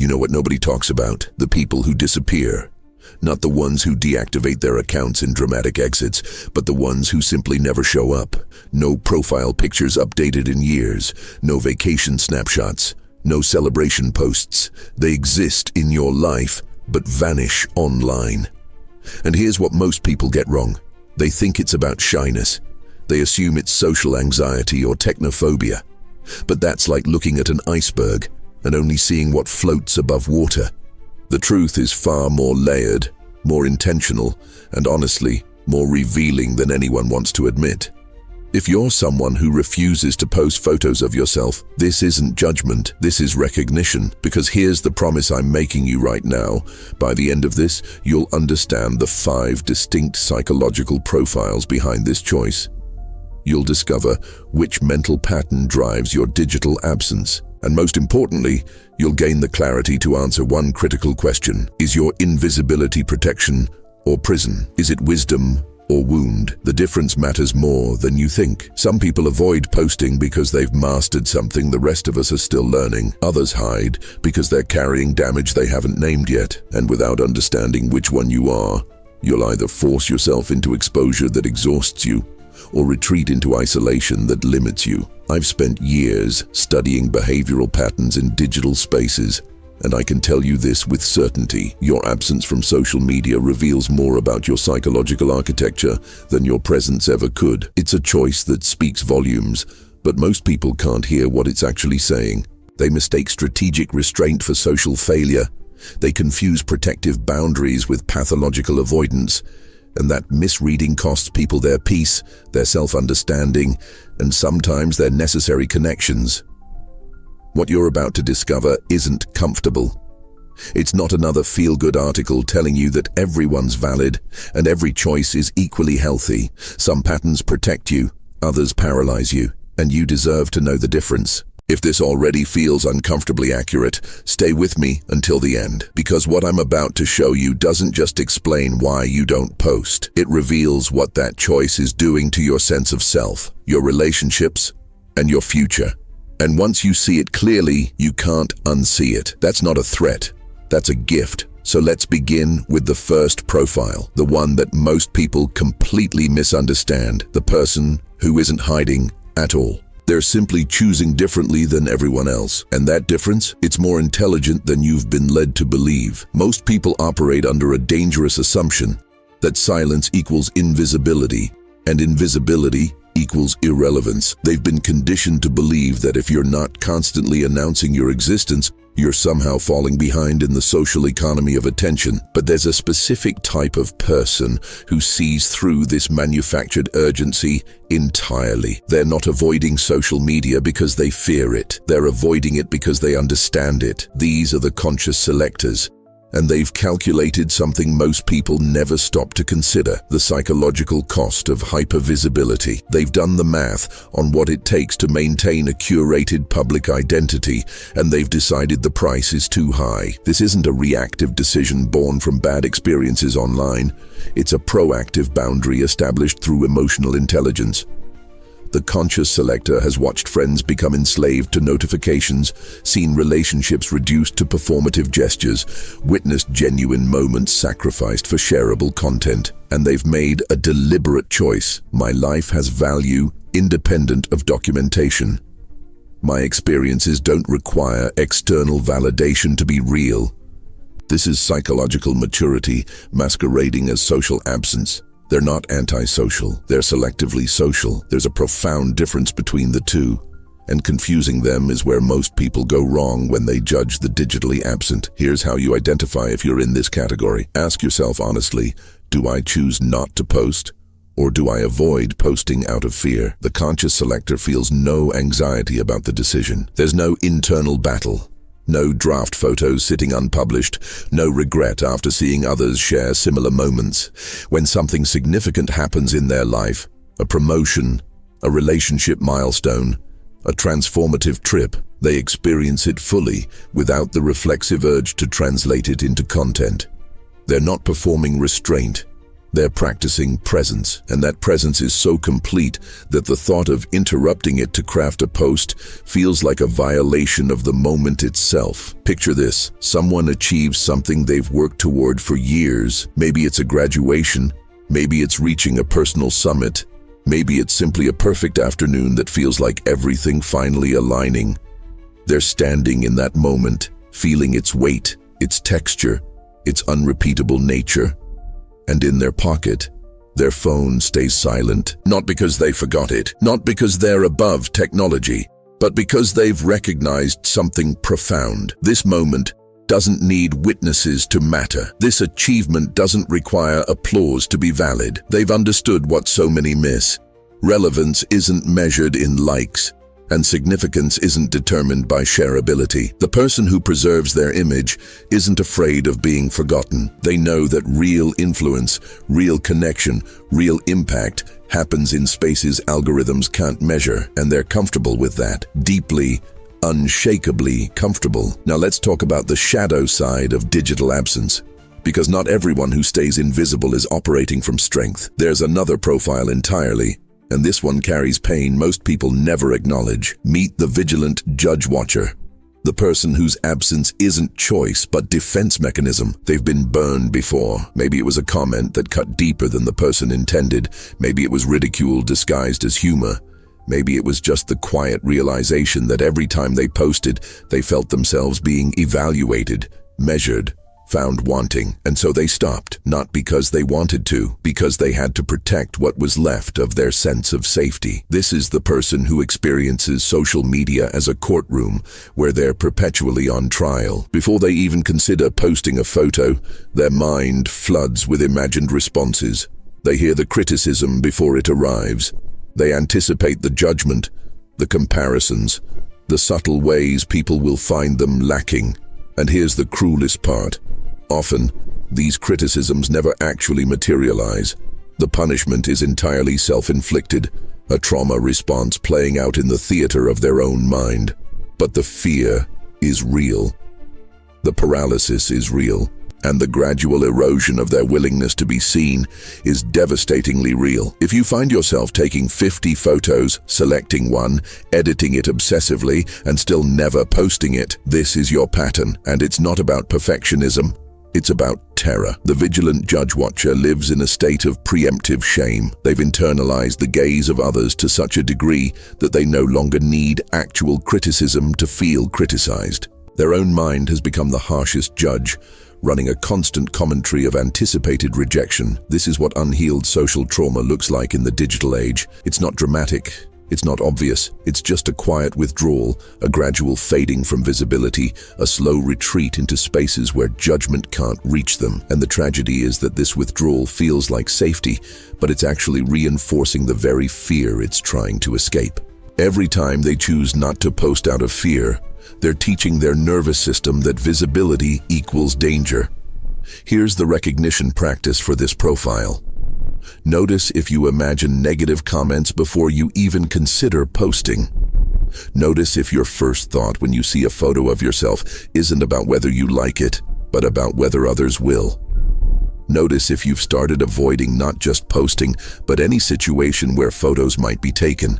know what nobody talks about? The people who disappear. Not the ones who deactivate their accounts in dramatic exits, but the ones who simply never show up. No profile pictures updated in years, no vacation snapshots, no celebration posts. They exist in your life, but vanish online. And here's what most people get wrong. They think it's about shyness. They assume it's social anxiety or technophobia. But that's like looking at an iceberg and only seeing what floats above water. The truth is far more layered, more intentional, and honestly, more revealing than anyone wants to admit. If you're someone who refuses to post photos of yourself, this isn't judgment, this is recognition. Because here's the promise I'm making you right now. By the end of this, you'll understand the 5 distinct psychological profiles behind this choice. You'll discover which mental pattern drives your digital absence. And most importantly, you'll gain the clarity to answer one critical question. Is your invisibility protection or prison? Is it wisdom or wound? The difference matters more than you think. Some people avoid posting because they've mastered something the rest of us are still learning. Others hide because they're carrying damage they haven't named yet. And without understanding which one you are, you'll either force yourself into exposure that exhausts you or retreat into isolation that limits you. I've spent years studying behavioral patterns in digital spaces, and I can tell you this with certainty. Your absence from social media reveals more about your psychological architecture than your presence ever could. It's a choice that speaks volumes, but most people can't hear what it's actually saying. They mistake strategic restraint for social failure. They confuse protective boundaries with pathological avoidance. And that misreading costs people their peace, their self-understanding, and sometimes their necessary connections. What you're about to discover isn't comfortable. It's not another feel-good article telling you that everyone's valid and every choice is equally healthy. Some patterns protect you, others paralyze you, and you deserve to know the difference. If this already feels uncomfortably accurate, stay with me until the end, because what I'm about to show you doesn't just explain why you don't post. It reveals what that choice is doing to your sense of self, your relationships, and your future. And once you see it clearly, you can't unsee it. That's not a threat, that's a gift. So let's begin with the first profile, the one that most people completely misunderstand, the person who isn't hiding at all. They're simply choosing differently than everyone else. And that difference, it's more intelligent than you've been led to believe. Most people operate under a dangerous assumption that silence equals invisibility, and invisibility equals irrelevance. They've been conditioned to believe that if you're not constantly announcing your existence, you're somehow falling behind in the social economy of attention. But there's a specific type of person who sees through this manufactured urgency entirely. They're not avoiding social media because they fear it. They're avoiding it because they understand it. These are the conscious selectors. And they've calculated something most people never stop to consider: the psychological cost of hypervisibility. They've done the math on what it takes to maintain a curated public identity, and they've decided the price is too high. This isn't a reactive decision born from bad experiences online. It's a proactive boundary established through emotional intelligence. The conscious selector has watched friends become enslaved to notifications, seen relationships reduced to performative gestures, witnessed genuine moments sacrificed for shareable content. And they've made a deliberate choice. My life has value independent of documentation. My experiences don't require external validation to be real. This is psychological maturity masquerading as social absence. They're not antisocial, they're selectively social. There's a profound difference between the two, and confusing them is where most people go wrong when they judge the digitally absent. Here's how you identify if you're in this category. Ask yourself honestly, do I choose not to post, or do I avoid posting out of fear? The conscious selector feels no anxiety about the decision. There's no internal battle. No draft photos sitting unpublished, no regret after seeing others share similar moments. When something significant happens in their life, a promotion, a relationship milestone, a transformative trip, they experience it fully without the reflexive urge to translate it into content. They're not performing restraint, They're practicing presence, and that presence is so complete that the thought of interrupting it to craft a post feels like a violation of the moment itself. Picture this: someone achieves something they've worked toward for years. Maybe it's a graduation, maybe it's reaching a personal summit, maybe it's simply a perfect afternoon that feels like everything finally aligning. They're standing in that moment, feeling its weight, its texture, its unrepeatable nature. And in their pocket, their phone stays silent, not because they forgot it, not because they're above technology, but because they've recognized something profound. This moment doesn't need witnesses to matter. This achievement doesn't require applause to be valid. They've understood what so many miss. Relevance isn't measured in likes, and significance isn't determined by shareability. The person who preserves their image isn't afraid of being forgotten. They know that real influence, real connection, real impact happens in spaces algorithms can't measure, and they're comfortable with that. Deeply, unshakably comfortable. Now let's talk about the shadow side of digital absence. Because not everyone who stays invisible is operating from strength. There's another profile entirely, and this one carries pain most people never acknowledge. Meet the vigilant judge watcher. The person whose absence isn't choice but defense mechanism. They've been burned before. Maybe it was a comment that cut deeper than the person intended. Maybe it was ridicule disguised as humor. Maybe it was just the quiet realization that every time they posted, they felt themselves being evaluated, measured, found wanting, and so they stopped, not because they wanted to, because they had to protect what was left of their sense of safety. This is the person who experiences social media as a courtroom where they're perpetually on trial. Before they even consider posting a photo, their mind floods with imagined responses. They hear the criticism before it arrives. They anticipate the judgment, the comparisons, the subtle ways people will find them lacking. And here's the cruelest part. Often, these criticisms never actually materialize. The punishment is entirely self-inflicted, a trauma response playing out in the theater of their own mind. But the fear is real. The paralysis is real. And the gradual erosion of their willingness to be seen is devastatingly real. If you find yourself taking 50 photos, selecting one, editing it obsessively, and still never posting it, this is your pattern. And it's not about perfectionism. It's about terror. The vigilant judge watcher lives in a state of preemptive shame. They've internalized the gaze of others to such a degree that they no longer need actual criticism to feel criticized. Their own mind has become the harshest judge, running a constant commentary of anticipated rejection. This is what unhealed social trauma looks like in the digital age. It's not dramatic. It's not obvious. It's just a quiet withdrawal, a gradual fading from visibility, a slow retreat into spaces where judgment can't reach them. And the tragedy is that this withdrawal feels like safety, but it's actually reinforcing the very fear it's trying to escape. Every time they choose not to post out of fear, they're teaching their nervous system that visibility equals danger. Here's the recognition practice for this profile. Notice if you imagine negative comments before you even consider posting. Notice if your first thought when you see a photo of yourself isn't about whether you like it, but about whether others will. Notice if you've started avoiding not just posting, but any situation where photos might be taken.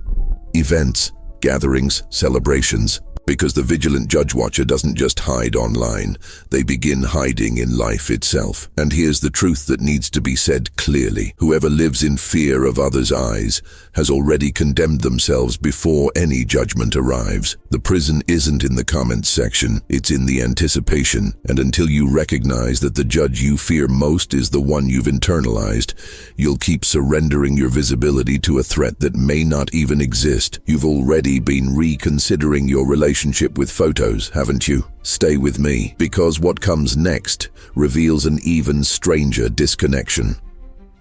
Events, gatherings, celebrations. Because the vigilant judge watcher doesn't just hide online, they begin hiding in life itself. And here's the truth that needs to be said clearly. Whoever lives in fear of others' eyes has already condemned themselves before any judgment arrives. The prison isn't in the comments section, it's in the anticipation. And until you recognize that the judge you fear most is the one you've internalized, you'll keep surrendering your visibility to a threat that may not even exist. You've already been reconsidering your relationship with photos, haven't you? Stay with me, because what comes next reveals an even stranger disconnection.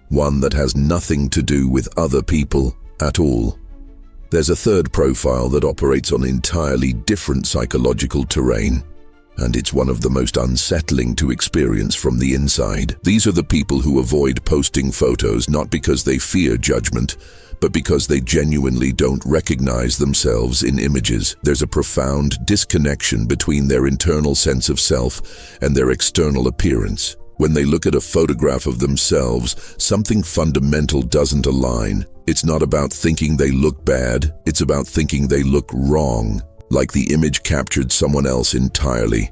One that has nothing to do with other people at all. There's a third profile that operates on entirely different psychological terrain, and it's one of the most unsettling to experience from the inside. These are the people who avoid posting photos not because they fear judgment, but because they genuinely don't recognize themselves in images. There's a profound disconnection between their internal sense of self and their external appearance. When they look at a photograph of themselves, something fundamental doesn't align. It's not about thinking they look bad, it's about thinking they look wrong, like the image captured someone else entirely.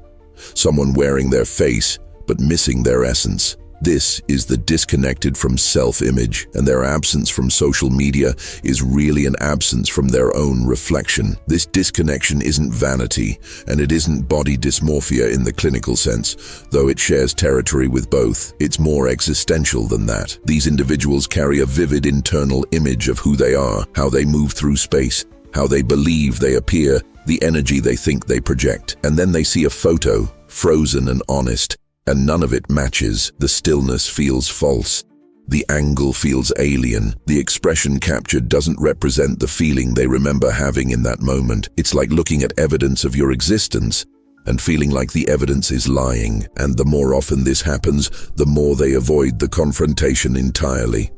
Someone wearing their face, but missing their essence. This is the disconnected from self-image, and their absence from social media is really an absence from their own reflection. This disconnection isn't vanity, and it isn't body dysmorphia in the clinical sense, though it shares territory with both. It's more existential than that. These individuals carry a vivid internal image of who they are, how they move through space, how they believe they appear, the energy they think they project. And then they see a photo, frozen and honest, and none of it matches. The stillness feels false. The angle feels alien. The expression captured doesn't represent the feeling they remember having in that moment. It's like looking at evidence of your existence and feeling like the evidence is lying. And the more often this happens, the more they avoid the confrontation entirely.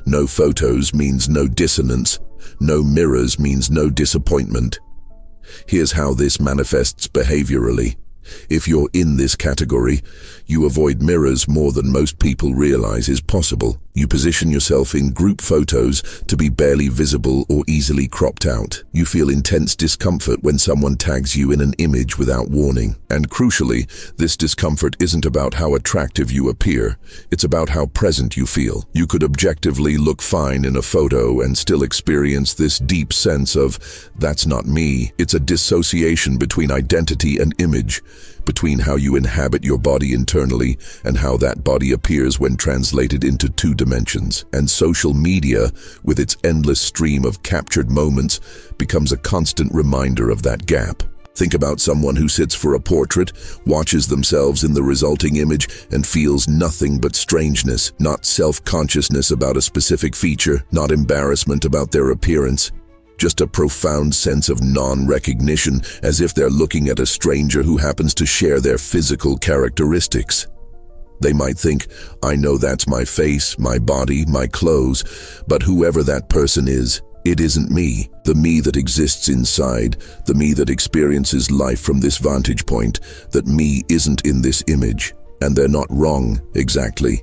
No photos means no dissonance. No mirrors means no disappointment. Here's how this manifests behaviorally. If you're in this category, you avoid mirrors more than most people realize is possible. You position yourself in group photos to be barely visible or easily cropped out. You feel intense discomfort when someone tags you in an image without warning. And crucially, this discomfort isn't about how attractive you appear. It's about how present you feel. You could objectively look fine in a photo and still experience this deep sense of, "That's not me." It's a dissociation between identity and image, between how you inhabit your body internally and how that body appears when translated into two dimensions. And social media, with its endless stream of captured moments, becomes a constant reminder of that gap. Think about someone who sits for a portrait, watches themselves in the resulting image, and feels nothing but strangeness, not self-consciousness about a specific feature, not embarrassment about their appearance. Just a profound sense of non-recognition, as if they're looking at a stranger who happens to share their physical characteristics. They might think, "I know that's my face, my body, my clothes," but whoever that person is, it isn't me. The me that exists inside, the me that experiences life from this vantage point, that me isn't in this image. And they're not wrong, exactly.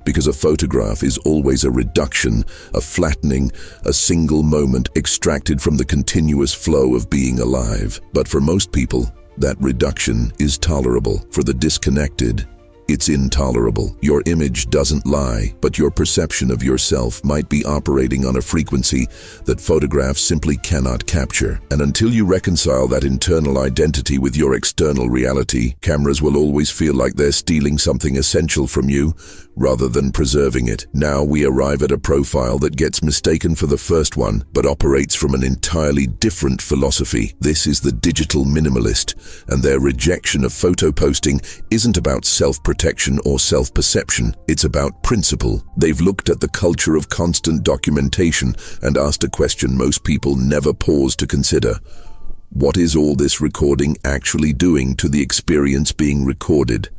Because a photograph is always a reduction, a flattening, a single moment extracted from the continuous flow of being alive. But for most people, that reduction is tolerable. For the disconnected, it's intolerable. Your image doesn't lie, but your perception of yourself might be operating on a frequency that photographs simply cannot capture. And until you reconcile that internal identity with your external reality, cameras will always feel like they're stealing something essential from you, rather than preserving it. Now we arrive at a profile that gets mistaken for the first one, but operates from an entirely different philosophy. This is the digital minimalist, and their rejection of photo posting isn't about self-protection or self-perception, it's about principle. They've looked at the culture of constant documentation and asked a question most people never pause to consider. What is all this recording actually doing to the experience being recorded?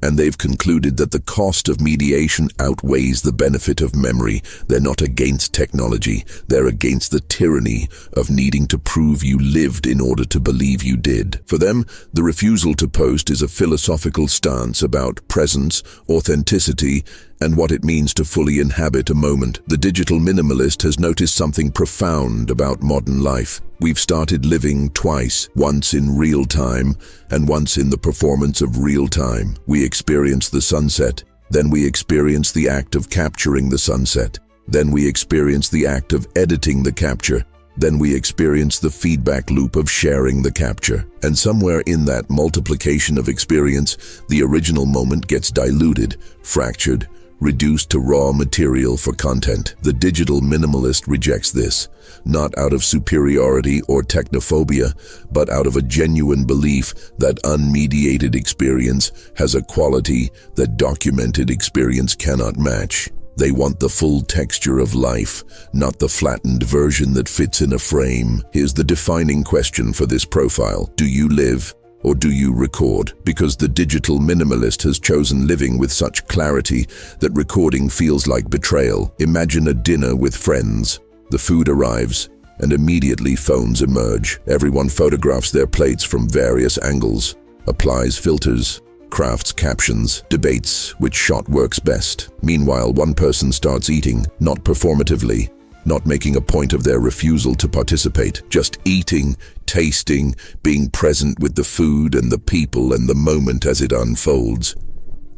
And they've concluded that the cost of mediation outweighs the benefit of memory. They're not against technology, they're against the tyranny of needing to prove you lived in order to believe you did. For them, the refusal to post is a philosophical stance about presence, authenticity, and what it means to fully inhabit a moment. The digital minimalist has noticed something profound about modern life. We've started living twice, once in real time and once in the performance of real time. We experience the sunset, then we experience the act of capturing the sunset, then we experience the act of editing the capture, then we experience the feedback loop of sharing the capture. And somewhere in that multiplication of experience, the original moment gets diluted, fractured, reduced to raw material for content. The digital minimalist rejects this, not out of superiority or technophobia, but out of a genuine belief that unmediated experience has a quality that documented experience cannot match. They want the full texture of life, not the flattened version that fits in a frame. Here's the defining question for this profile. Do you live, or do you record? Because the digital minimalist has chosen living with such clarity that recording feels like betrayal. Imagine a dinner with friends. The food arrives, and immediately phones emerge. Everyone photographs their plates from various angles, applies filters, crafts captions, debates which shot works best. Meanwhile, one person starts eating, not performatively, not making a point of their refusal to participate, just eating, tasting, being present with the food and the people and the moment as it unfolds.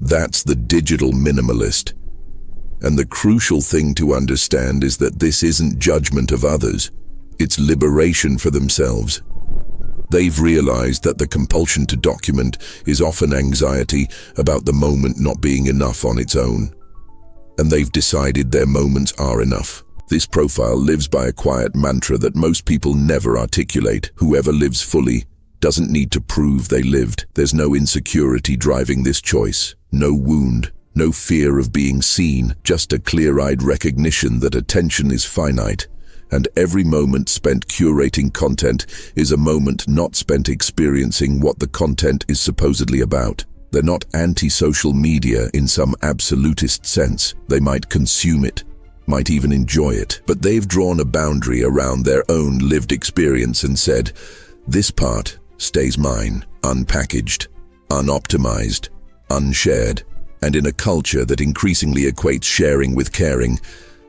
That's the digital minimalist. And the crucial thing to understand is that this isn't judgment of others, it's liberation for themselves. They've realized that the compulsion to document is often anxiety about the moment not being enough on its own. And they've decided their moments are enough. This profile lives by a quiet mantra that most people never articulate. Whoever lives fully doesn't need to prove they lived. There's no insecurity driving this choice, no wound, no fear of being seen, just a clear-eyed recognition that attention is finite, and every moment spent curating content is a moment not spent experiencing what the content is supposedly about. They're not anti-social media in some absolutist sense. They might consume it, might even enjoy it, but they've drawn a boundary around their own lived experience and said, this part stays mine, unpackaged, unoptimized, unshared. And in a culture that increasingly equates sharing with caring,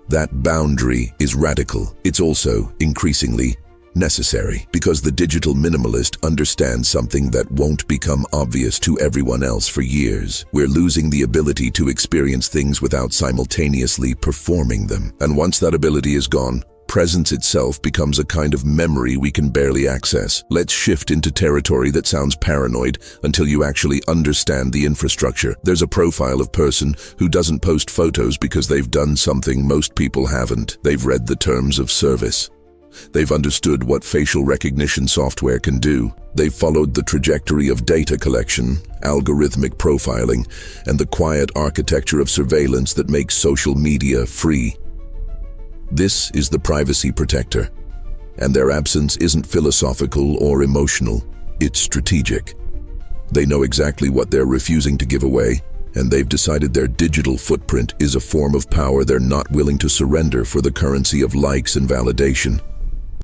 that boundary is radical. It's also increasingly necessary, because the digital minimalist understands something that won't become obvious to everyone else for years. We're losing the ability to experience things without simultaneously performing them. And once that ability is gone, presence itself becomes a kind of memory we can barely access. Let's shift into territory that sounds paranoid until you actually understand the infrastructure. There's a profile of person who doesn't post photos because they've done something most people haven't. They've read the terms of service. They've understood what facial recognition software can do. They've followed the trajectory of data collection, algorithmic profiling, and the quiet architecture of surveillance that makes social media free. This is the privacy protector, and their absence isn't philosophical or emotional, it's strategic. They know exactly what they're refusing to give away, and they've decided their digital footprint is a form of power they're not willing to surrender for the currency of likes and validation.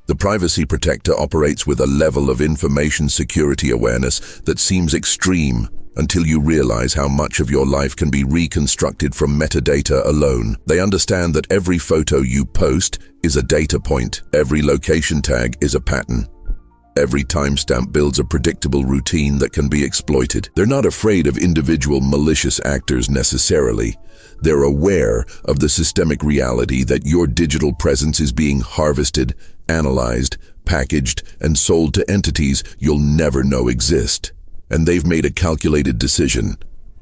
The privacy protector operates with a level of information security awareness that seems extreme until you realize how much of your life can be reconstructed from metadata alone. They understand that every photo you post is a data point, every location tag is a pattern, every timestamp builds a predictable routine that can be exploited. They're not afraid of individual malicious actors necessarily. They're aware of the systemic reality that your digital presence is being harvested, analyzed, packaged, and sold to entities you'll never know exist. And they've made a calculated decision.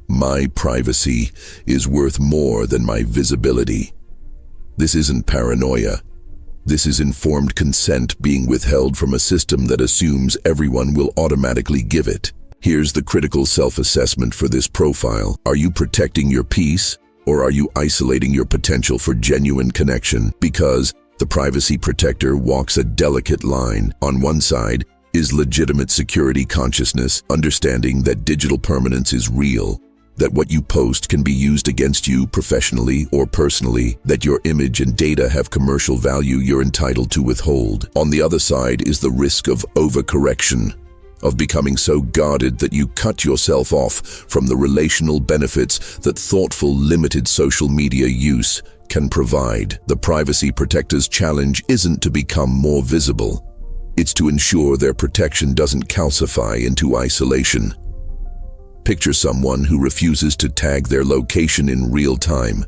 My privacy is worth more than my visibility. This isn't paranoia. This is informed consent being withheld from a system that assumes everyone will automatically give it. Here's the critical self-assessment for this profile. Are you protecting your peace, or are you isolating your potential for genuine connection? Because the privacy protector walks a delicate line. On one side is legitimate security consciousness, understanding that digital permanence is real, that what you post can be used against you professionally or personally, that your image and data have commercial value you're entitled to withhold. On the other side is the risk of overcorrection, of becoming so guarded that you cut yourself off from the relational benefits that thoughtful, limited social media use can provide. The privacy protector's challenge isn't to become more visible. It's to ensure their protection doesn't calcify into isolation. Picture someone who refuses to tag their location in real time,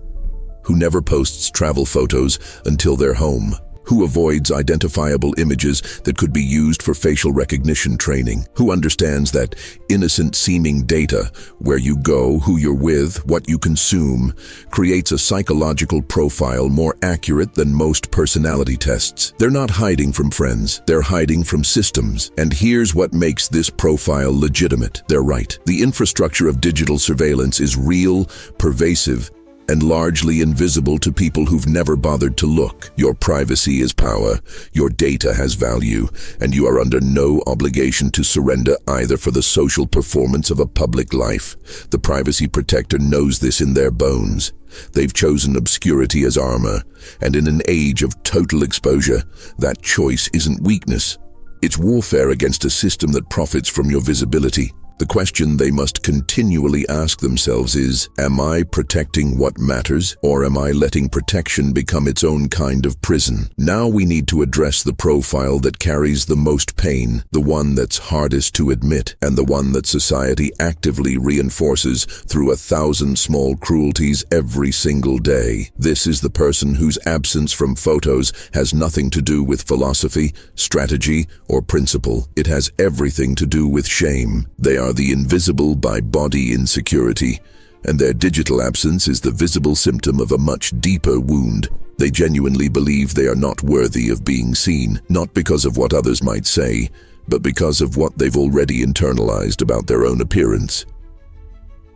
who never posts travel photos until they're home, who avoids identifiable images that could be used for facial recognition training, who understands that innocent-seeming data, where you go, who you're with, what you consume, creates a psychological profile more accurate than most personality tests. They're not hiding from friends, they're hiding from systems. And here's what makes this profile legitimate. They're right. The infrastructure of digital surveillance is real, pervasive, and largely invisible to people who've never bothered to look. Your privacy is power, your data has value, and you are under no obligation to surrender either for the social performance of a public life. The privacy protector knows this in their bones. They've chosen obscurity as armor, and in an age of total exposure, that choice isn't weakness. It's warfare against a system that profits from your visibility. The question they must continually ask themselves is, am I protecting what matters, or am I letting protection become its own kind of prison? Now we need to address the profile that carries the most pain, the one that's hardest to admit, and the one that society actively reinforces through 1,000 small cruelties every single day. This is the person whose absence from photos has nothing to do with philosophy, strategy, or principle. It has everything to do with shame. They are the invisible by body insecurity, and their digital absence is the visible symptom of a much deeper wound. They genuinely believe they are not worthy of being seen, not because of what others might say, but because of what they've already internalized about their own appearance.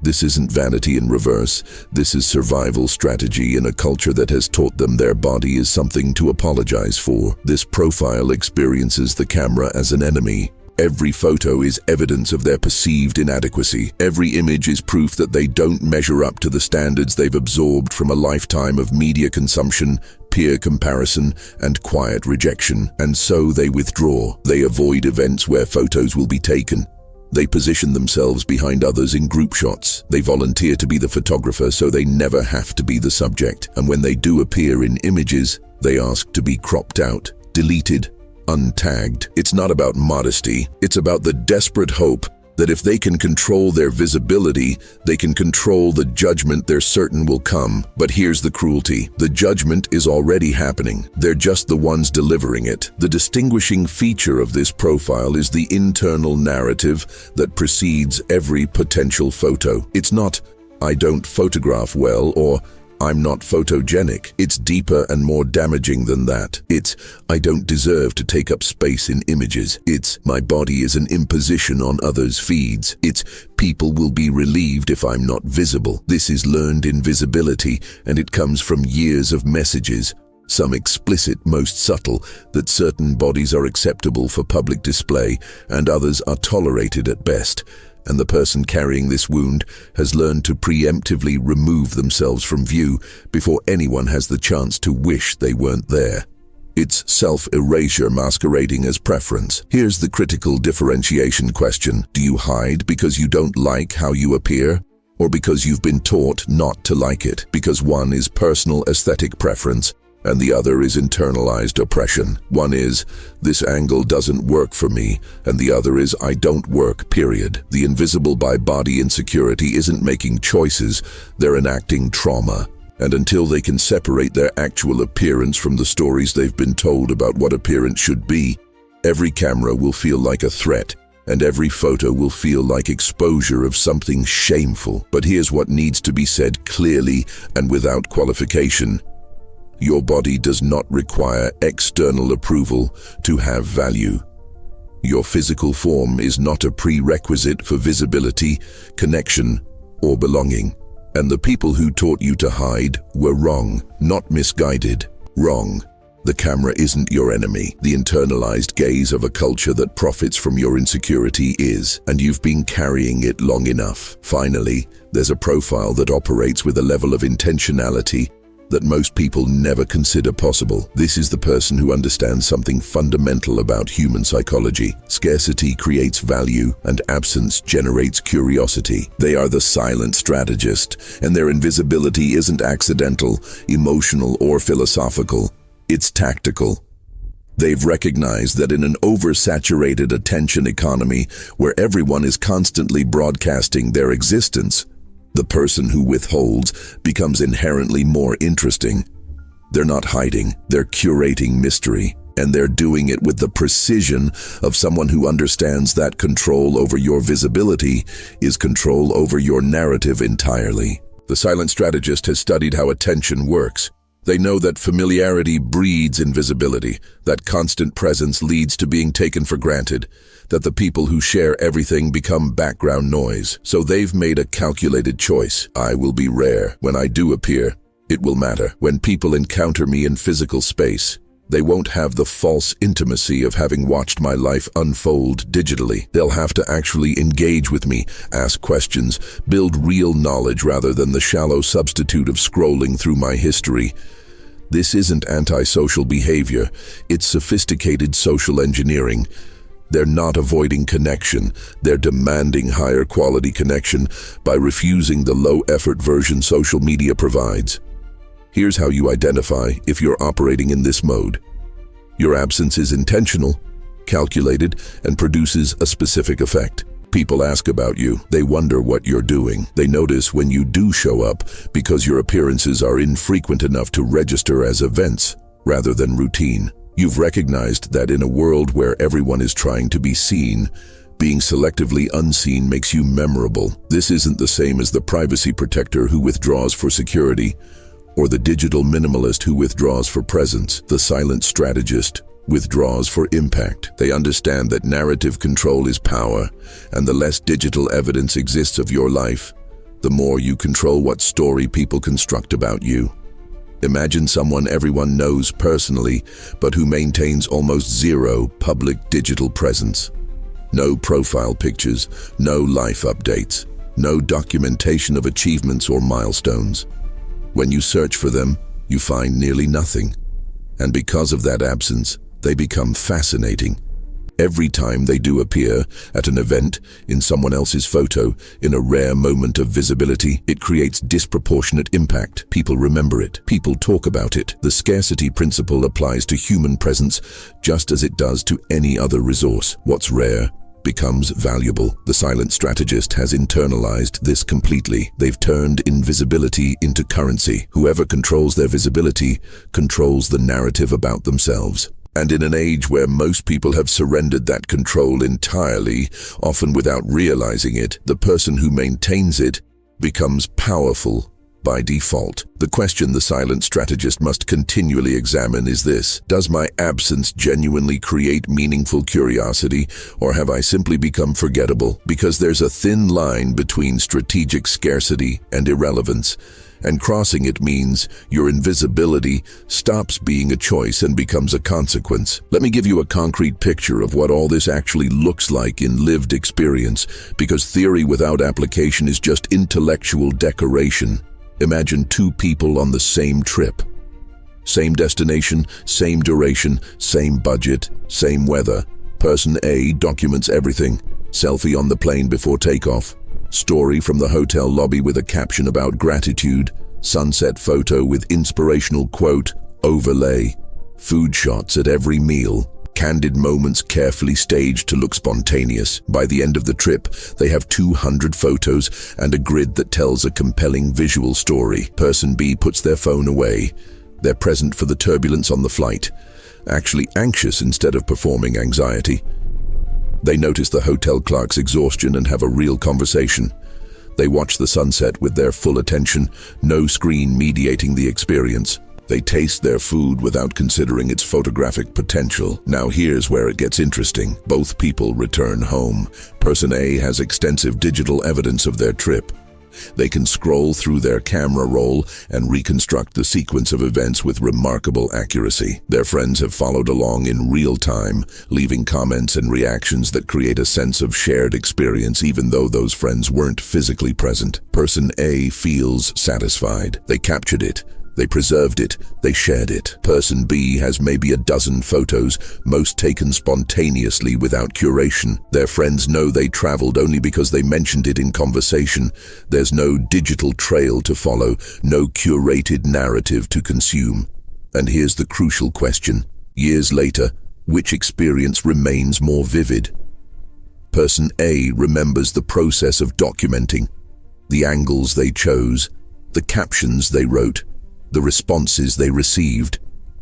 This isn't vanity in reverse. This is survival strategy in a culture that has taught them their body is something to apologize for. This profile experiences the camera as an enemy. Every photo is evidence of their perceived inadequacy. Every image is proof that they don't measure up to the standards they've absorbed from a lifetime of media consumption, peer comparison, and quiet rejection. And so they withdraw. They avoid events where photos will be taken. They position themselves behind others in group shots. They volunteer to be the photographer so they never have to be the subject. And when they do appear in images, they ask to be cropped out, deleted, untagged. It's not about modesty. It's about the desperate hope that if they can control their visibility, they can control the judgment they're certain will come. But here's the cruelty. The judgment is already happening. They're just the ones delivering it. The distinguishing feature of this profile is the internal narrative that precedes every potential photo. It's not, "I don't photograph well," or "I'm not photogenic." It's deeper and more damaging than that. It's, "I don't deserve to take up space in images." It's, "My body is an imposition on others' feeds." It's, "People will be relieved if I'm not visible." This is learned invisibility, and it comes from years of messages, some explicit, most subtle, that certain bodies are acceptable for public display and others are tolerated at best. And the person carrying this wound has learned to preemptively remove themselves from view before anyone has the chance to wish they weren't there. It's self-erasure masquerading as preference. Here's the critical differentiation question. Do you hide because you don't like how you appear, or because you've been taught not to like it? Because one is personal aesthetic preference, and the other is internalized oppression. One is, "This angle doesn't work for me," and the other is, "I don't work, period." The invisible by body insecurity isn't making choices, they're enacting trauma. And until they can separate their actual appearance from the stories they've been told about what appearance should be, every camera will feel like a threat, and every photo will feel like exposure of something shameful. But here's what needs to be said clearly and without qualification. Your body does not require external approval to have value. Your physical form is not a prerequisite for visibility, connection, or belonging. And the people who taught you to hide were wrong, not misguided. Wrong. The camera isn't your enemy. The internalized gaze of a culture that profits from your insecurity is, and you've been carrying it long enough. Finally, there's a profile that operates with a level of intentionality that most people never consider possible. This is the person who understands something fundamental about human psychology. Scarcity creates value, and absence generates curiosity. They are the silent strategist, and their invisibility isn't accidental, emotional, or philosophical. It's tactical. They've recognized that in an oversaturated attention economy where everyone is constantly broadcasting their existence, the person who withholds becomes inherently more interesting. They're not hiding, they're curating mystery, and they're doing it with the precision of someone who understands that control over your visibility is control over your narrative entirely. The silent strategist has studied how attention works. They know that familiarity breeds invisibility, that constant presence leads to being taken for granted, that the people who share everything become background noise. So they've made a calculated choice. I will be rare. When I do appear, it will matter. When people encounter me in physical space, they won't have the false intimacy of having watched my life unfold digitally. They'll have to actually engage with me, ask questions, build real knowledge rather than the shallow substitute of scrolling through my history. This isn't antisocial behavior, it's sophisticated social engineering. They're not avoiding connection, they're demanding higher quality connection by refusing the low-effort version social media provides. Here's how you identify if you're operating in this mode. Your absence is intentional, calculated, and produces a specific effect. People ask about you. They wonder what you're doing. They notice when you do show up because your appearances are infrequent enough to register as events rather than routine. You've recognized that in a world where everyone is trying to be seen, being selectively unseen makes you memorable. This isn't the same as the privacy protector who withdraws for security, or the digital minimalist who withdraws for presence. The silent strategist withdraws for impact. They understand that narrative control is power, and the less digital evidence exists of your life, the more you control what story people construct about you. Imagine someone everyone knows personally, but who maintains almost zero public digital presence. No profile pictures, no life updates, no documentation of achievements or milestones. When you search for them, you find nearly nothing. And because of that absence, they become fascinating. Every time they do appear at an event, in someone else's photo, in a rare moment of visibility, it creates disproportionate impact. People remember it. People talk about it. The scarcity principle applies to human presence just as it does to any other resource. What's rare becomes valuable. The silent strategist has internalized this completely. They've turned invisibility into currency. Whoever controls their visibility controls the narrative about themselves. And in an age where most people have surrendered that control entirely, often without realizing it, the person who maintains it becomes powerful by default. The question the silent strategist must continually examine is this: does my absence genuinely create meaningful curiosity, or have I simply become forgettable? Because there's a thin line between strategic scarcity and irrelevance, and crossing it means your invisibility stops being a choice and becomes a consequence. Let me give you a concrete picture of what all this actually looks like in lived experience, because theory without application is just intellectual decoration. Imagine two people on the same trip. Same destination, same duration, same budget, same weather. Person A documents everything. Selfie on the plane before takeoff. Story from the hotel lobby with a caption about gratitude. Sunset photo with inspirational quote, overlay. Food shots at every meal. Candid moments carefully staged to look spontaneous. By the end of the trip, they have 200 photos and a grid that tells a compelling visual story. Person B puts their phone away. They're present for the turbulence on the flight, actually anxious instead of performing anxiety. They notice the hotel clerk's exhaustion and have a real conversation. They watch the sunset with their full attention, no screen mediating the experience. They taste their food without considering its photographic potential. Now here's where it gets interesting. Both people return home. Person A has extensive digital evidence of their trip. They can scroll through their camera roll and reconstruct the sequence of events with remarkable accuracy. Their friends have followed along in real time, leaving comments and reactions that create a sense of shared experience even though those friends weren't physically present. Person A feels satisfied. They captured it. They preserved it, they shared it. Person B has maybe a dozen photos, most taken spontaneously without curation. Their friends know they traveled only because they mentioned it in conversation. There's no digital trail to follow, no curated narrative to consume. And here's the crucial question. Years later, which experience remains more vivid? Person A remembers the process of documenting, the angles they chose, the captions they wrote, the responses they received.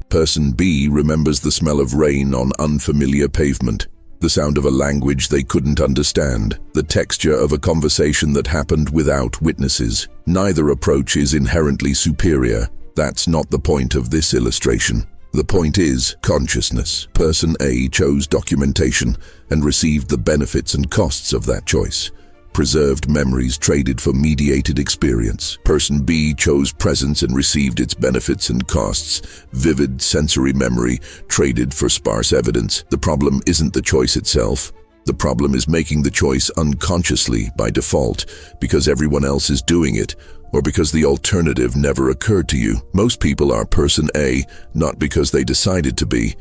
Person B remembers the smell of rain on unfamiliar pavement, the sound of a language they couldn't understand, the texture of a conversation that happened without witnesses. Neither approach is inherently superior. That's not the point of this illustration. The point is consciousness. Person A chose documentation and received the benefits and costs of that choice. Preserved memories traded for mediated experience. Person B chose presence and received its benefits and costs. Vivid sensory memory traded for sparse evidence. The problem isn't the choice itself. The problem is making the choice unconsciously by default because everyone else is doing it, or because the alternative never occurred to you. Most people are person A not because they decided to be,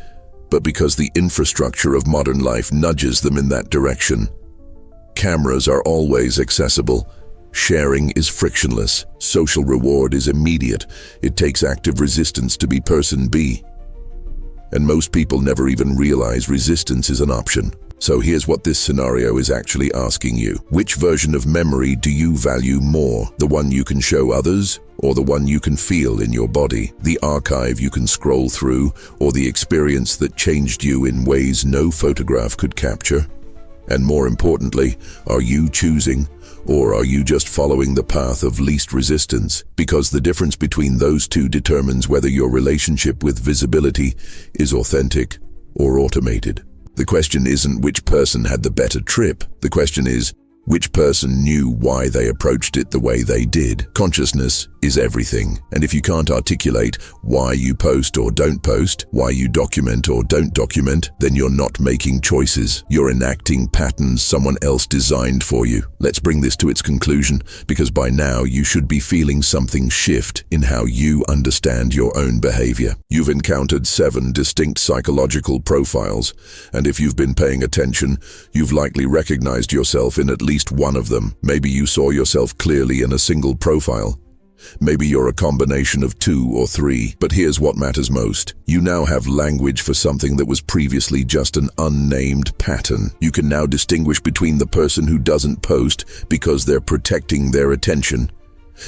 but because the infrastructure of modern life nudges them in that direction. Cameras are always accessible. Sharing is frictionless. Social reward is immediate. It takes active resistance to be person B. And most people never even realize resistance is an option. So here's what this scenario is actually asking you. Which version of memory do you value more? The one you can show others, or the one you can feel in your body? The archive you can scroll through, or the experience that changed you in ways no photograph could capture? And more importantly, are you choosing, or are you just following the path of least resistance? Because the difference between those two determines whether your relationship with visibility is authentic or automated. The question isn't which person had the better trip. The question is, which person knew why they approached it the way they did? Consciousness is everything. And if you can't articulate why you post or don't post, why you document or don't document, then you're not making choices. You're enacting patterns someone else designed for you. Let's bring this to its conclusion, because by now you should be feeling something shift in how you understand your own behavior. You've encountered 7 distinct psychological profiles, and if you've been paying attention, you've likely recognized yourself in at least one of them. Maybe you saw yourself clearly in a single profile. Maybe you're a combination of 2 or 3. But here's what matters most. You now have language for something that was previously just an unnamed pattern. You can now distinguish between the person who doesn't post because they're protecting their attention,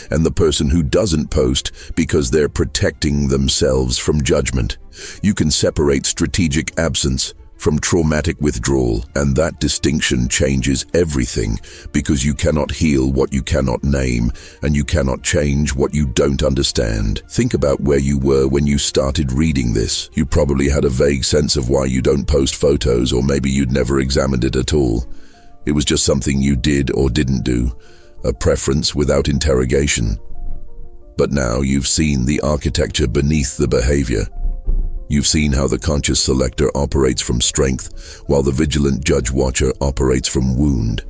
and the person who doesn't post because they're protecting themselves from judgment. You can separate strategic absence from traumatic withdrawal, and that distinction changes everything, because you cannot heal what you cannot name, and you cannot change what you don't understand. Think about where you were when you started reading this. You probably had a vague sense of why you don't post photos, or maybe you'd never examined it at all. It was just something you did or didn't do, a preference without interrogation. But now you've seen the architecture beneath the behavior. You've seen how the conscious selector operates from strength, while the vigilant judge-watcher operates from wound.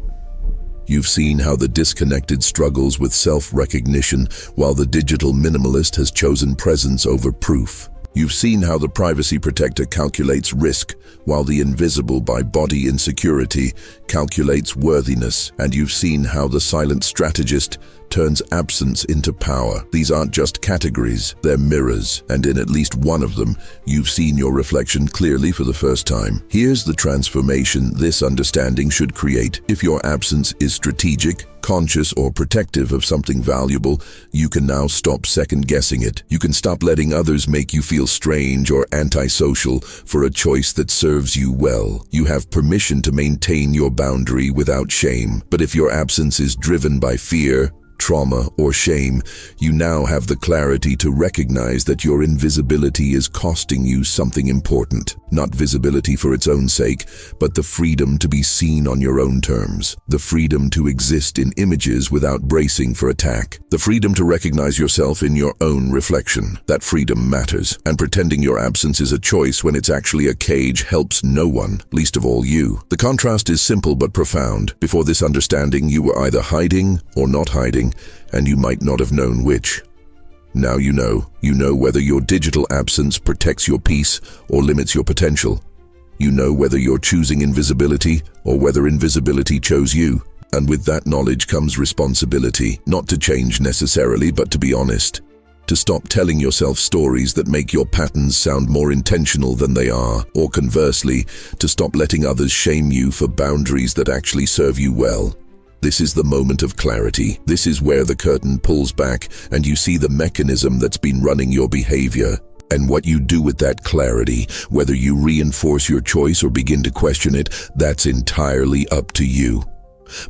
You've seen how the disconnected struggles with self-recognition, while the digital minimalist has chosen presence over proof. You've seen how the privacy protector calculates risk, while the invisible by body insecurity calculates worthiness. And you've seen how the silent strategist turns absence into power. These aren't just categories, they're mirrors, and in at least one of them, you've seen your reflection clearly for the first time. Here's the transformation this understanding should create. If your absence is strategic, conscious, or protective of something valuable, you can now stop second-guessing it. You can stop letting others make you feel strange or antisocial for a choice that serves you well. You have permission to maintain your boundary without shame. But if your absence is driven by fear, trauma, or shame, you now have the clarity to recognize that your invisibility is costing you something important. Not visibility for its own sake, but the freedom to be seen on your own terms. The freedom to exist in images without bracing for attack. The freedom to recognize yourself in your own reflection. That freedom matters, and pretending your absence is a choice when it's actually a cage helps no one, least of all you. The contrast is simple but profound. Before this understanding, you were either hiding or not hiding, and you might not have known which. Now you know. You know whether your digital absence protects your peace or limits your potential. You know whether you're choosing invisibility or whether invisibility chose you. And with that knowledge comes responsibility, not to change necessarily, but to be honest. To stop telling yourself stories that make your patterns sound more intentional than they are, or conversely, to stop letting others shame you for boundaries that actually serve you well. This is the moment of clarity. This is where the curtain pulls back and you see the mechanism that's been running your behavior. And what you do with that clarity, whether you reinforce your choice or begin to question it, that's entirely up to you.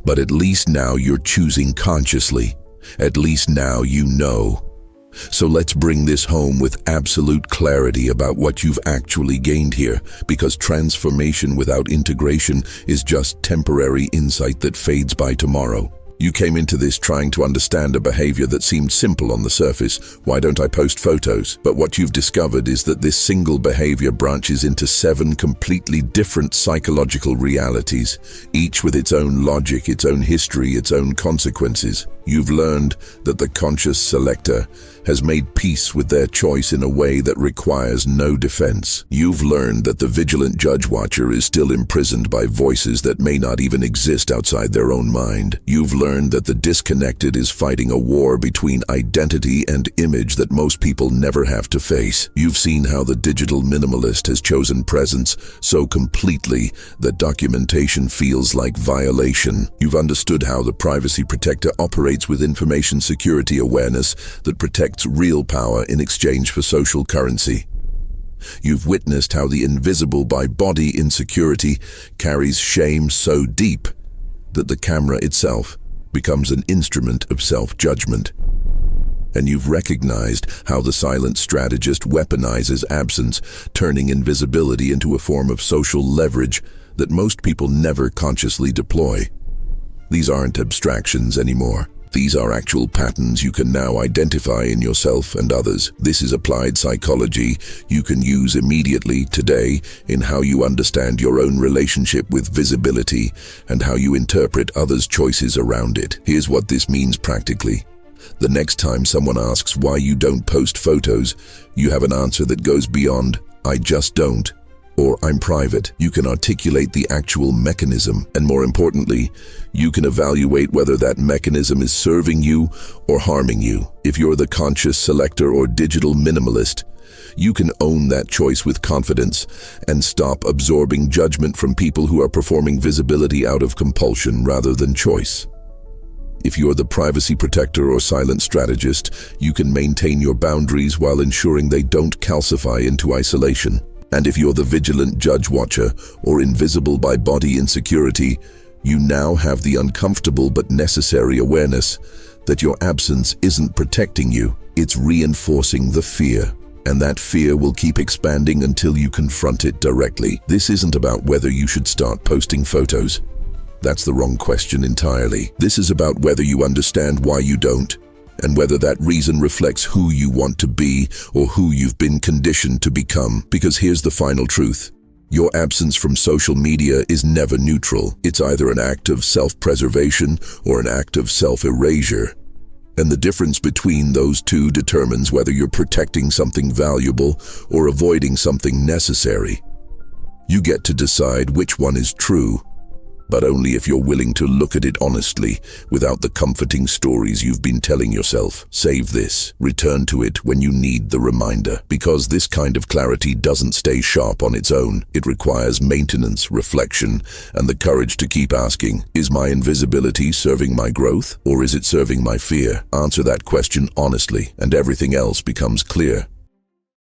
But at least now you're choosing consciously. At least now you know. So let's bring this home with absolute clarity about what you've actually gained here, because transformation without integration is just temporary insight that fades by tomorrow. You came into this trying to understand a behavior that seemed simple on the surface. Why don't I post photos? But what you've discovered is that this single behavior branches into 7 completely different psychological realities, each with its own logic, its own history, its own consequences. You've learned that the conscious selector has made peace with their choice in a way that requires no defense. You've learned that the vigilant judge-watcher is still imprisoned by voices that may not even exist outside their own mind. You've learned that the disconnected is fighting a war between identity and image that most people never have to face. You've seen how the digital minimalist has chosen presence so completely that documentation feels like violation. You've understood how the privacy protector operates with information security awareness that protects real power in exchange for social currency. You've witnessed how the invisible by body insecurity carries shame so deep that the camera itself becomes an instrument of self-judgment. And you've recognized how the silent strategist weaponizes absence, turning invisibility into a form of social leverage that most people never consciously deploy. These aren't abstractions anymore. These are actual patterns you can now identify in yourself and others. This is applied psychology you can use immediately today in how you understand your own relationship with visibility and how you interpret others' choices around it. Here's what this means practically. The next time someone asks why you don't post photos, you have an answer that goes beyond, "I just don't," or "I'm private." You can articulate the actual mechanism, and more importantly, you can evaluate whether that mechanism is serving you or harming you. If you're the conscious selector or digital minimalist, you can own that choice with confidence and stop absorbing judgment from people who are performing visibility out of compulsion rather than choice. If you're the privacy protector or silent strategist, you can maintain your boundaries while ensuring they don't calcify into isolation. And if you're the vigilant judge-watcher or invisible by body insecurity, you now have the uncomfortable but necessary awareness that your absence isn't protecting you, it's reinforcing the fear. And that fear will keep expanding until you confront it directly. This isn't about whether you should start posting photos. That's the wrong question entirely. This is about whether you understand why you don't, and whether that reason reflects who you want to be or who you've been conditioned to become. Because here's the final truth. Your absence from social media is never neutral. It's either an act of self-preservation or an act of self-erasure. And the difference between those two determines whether you're protecting something valuable or avoiding something necessary. You get to decide which one is true, but only if you're willing to look at it honestly, without the comforting stories you've been telling yourself. Save this. Return to it when you need the reminder. Because this kind of clarity doesn't stay sharp on its own. It requires maintenance, reflection, and the courage to keep asking, is my invisibility serving my growth, or is it serving my fear? Answer that question honestly, and everything else becomes clear.